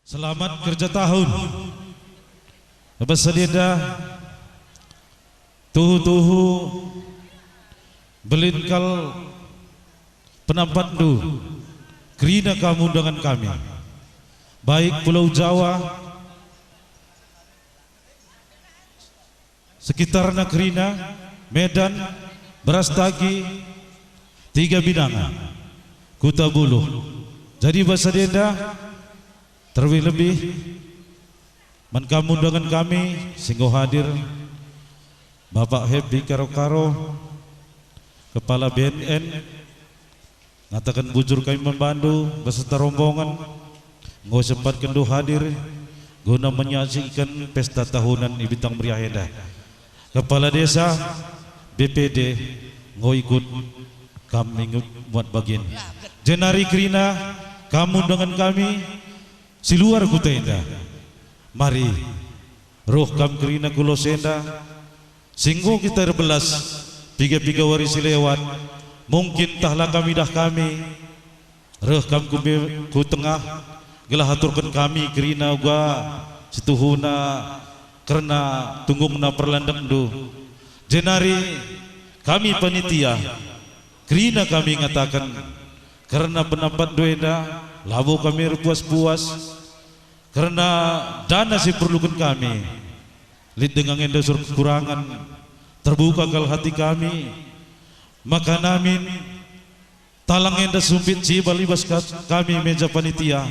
Selamat kerja tahun. Bersedia tuhu-tuhu belinkal penampandu kerina kamu dengan kami, baik Pulau Jawa sekitarnya kerina, Medan, Brastagi, tiga binangan, Kuta Buluh. Jadi bersedia terlebih man kamu dengan kami singgo hadir Bapak Happy Karo-Karo Kepala BNN ngatakan bujur kami membantu beserta rombongan ngau sempat kendu hadir guna menyaksikan pesta tahunan di Bintang Meriah Indah. Kepala Desa BPD ngau ikut kami buat bagian jenari kerina kamu dengan kami si luar Kuta Indah. Mari roh kam kerina kulo senda singgo kita berbelas piga-piga warisi lewat mungkin tahlah kami dah kami roh kam ku tengah gelah haturkan kami kerina gua situhuna karena tunggungna perlandang du jenari kami panitia kerina kami ngatakan karena penampat doeda labu kami puas-puas karena dana si perlukan kami lid dengan endosur kekurangan terbuka kal hati kami maka namin talang enda sumpit si balibas kami meja panitia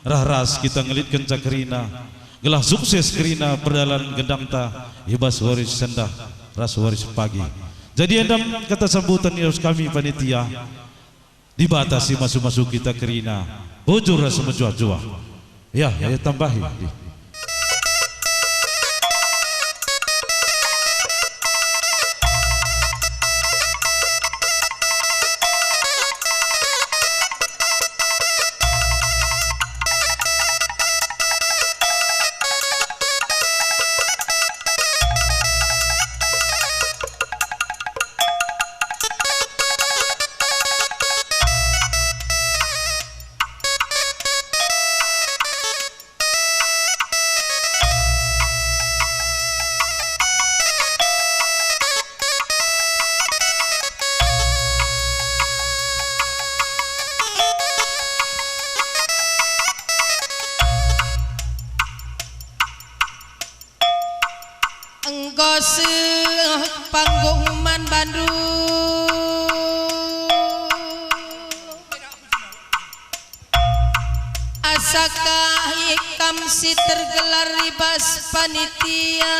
ras kita ngelit kenca kerina gelah sukses kerina perdalan gendang ta ibas waris sendah ras waris pagi. Jadi endam kata sambutan harus kami panitia dibatasi masuk-masuk kita kerina bujur rasa menjuah-juah. Ya, tambahi. Enggos panggung man Bandung asakah ikam si tergelar ribas panitia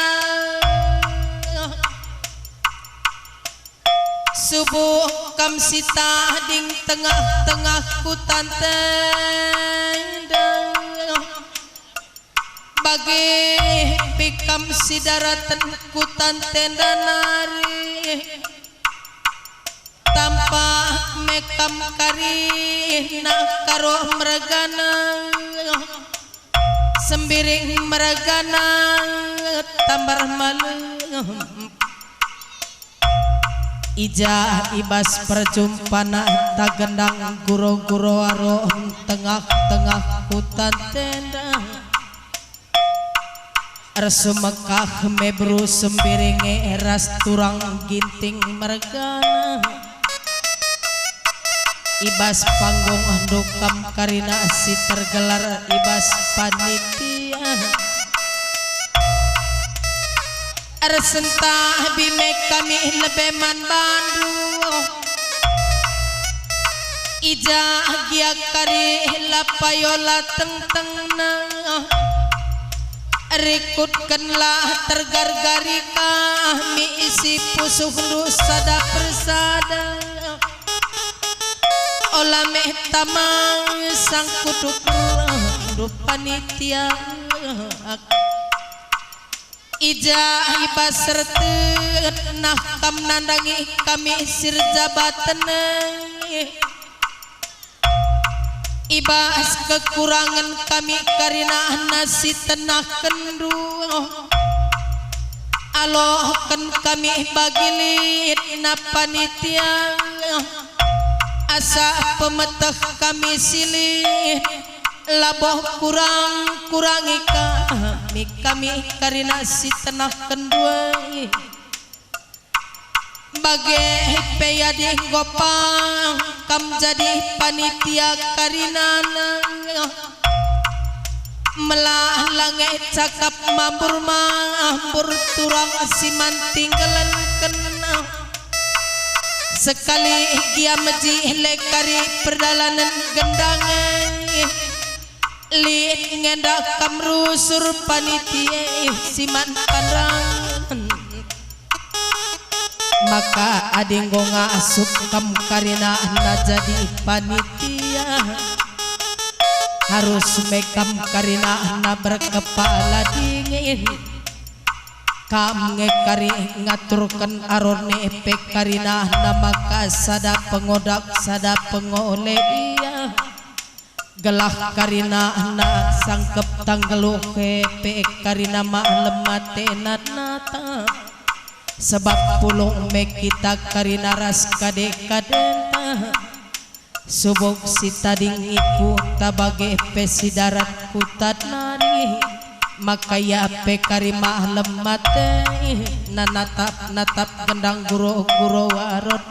subuh kam si tahding tengah-tengah kutan tendang bagi pikam si daratan kutan tenda nari tanpa mekam kari nak karo meragana sembiring meragana tambar malu ija ibas perjumpana tagendang guro-guro aro tengah-tengah kutan tenda Arsumekah mebru sembiringe eras turang ginting mergana ibas panggung andukam karina si tergelar ibas panitia arsentah bime kami lebeman Bandung ija gia kari lapayola teng-tengna rikutkanlah tergar-gari kami isi pusuh sada persada olah meh tamang sang kuduk du panitia ija ibas sertet nah kam nandangi kami sir jabatan ibas kekurangan kami karina nasi tenah kendu alokan kami bagilit na panitia asa pemetah kami silih laboh kurangi kami karina si tenah kendua bagai peyadi gopang kam jadi panitia karinana melah langit cakap mambur turang siman tinggalan kena sekali dia meji lekari perdalanan gendangan liit ngendak kamrusur panitia siman pandangan maka adinggo ngasup kam karina na jadi panitia harus mekam karina na berkepala dingin kam ngekari ngaturkan arone epek karina na maka sada pengodak sada pengole iya gelah karina na sangkep tanggeluh epek karina ma'lem matena nata sebab pulung me kita karina ras kadek-kadenta subok si tading iku tabage pesidarat kutat nari maka ya pe karima lemat na natap gendang guro warot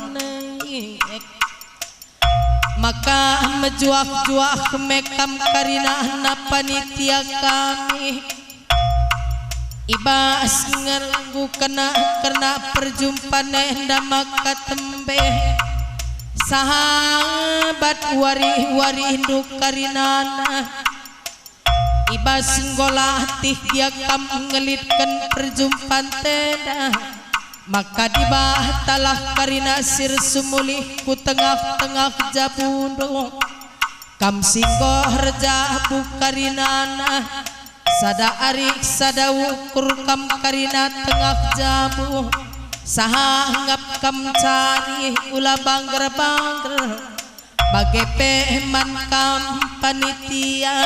maka mejuak mekam karina na panitia kami ibas ngeranggu kena perjumpaan nenda maka tembe sahabat wari induk karinana ibas nggolatih dia kam ngelitkan perjumpaan teda maka dibah talah karina sir sumulih ku tengah-tengah jabundo kam singgoh rejabu karinana sada arik sada ukur kam karina tengah jabu sahanggap kam cari ulah bangger bagai peman kam panitia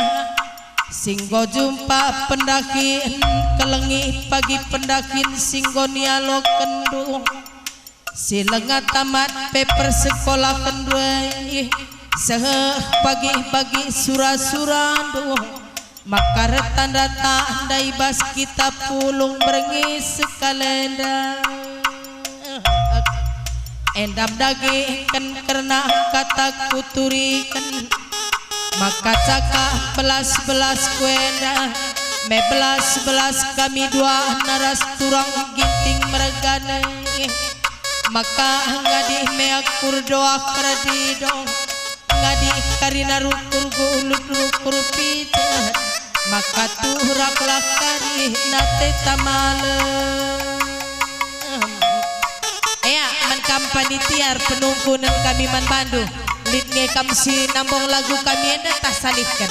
singgo jumpa pendakin kelengi pagi pendakin singgo nialo kendung silengat tamat paper sekolah kendua seh pagi surah-surah maka tanda ibas kita pulung berengis sekalenda endam daging kan karena kata kuturikan maka cakap belas kuenda me belas kami dua naras turang ginting meregana maka ngadi me akur doa kredidong ngadi karina rukur picat maka turaklah kari nate tamalem man panitia penunggunan kami man bandu litnya kam si nambong lagu kami enda tak salihkan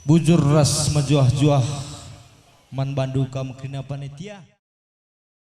bujur ras majuah-juah man bandu kamu kena panitia.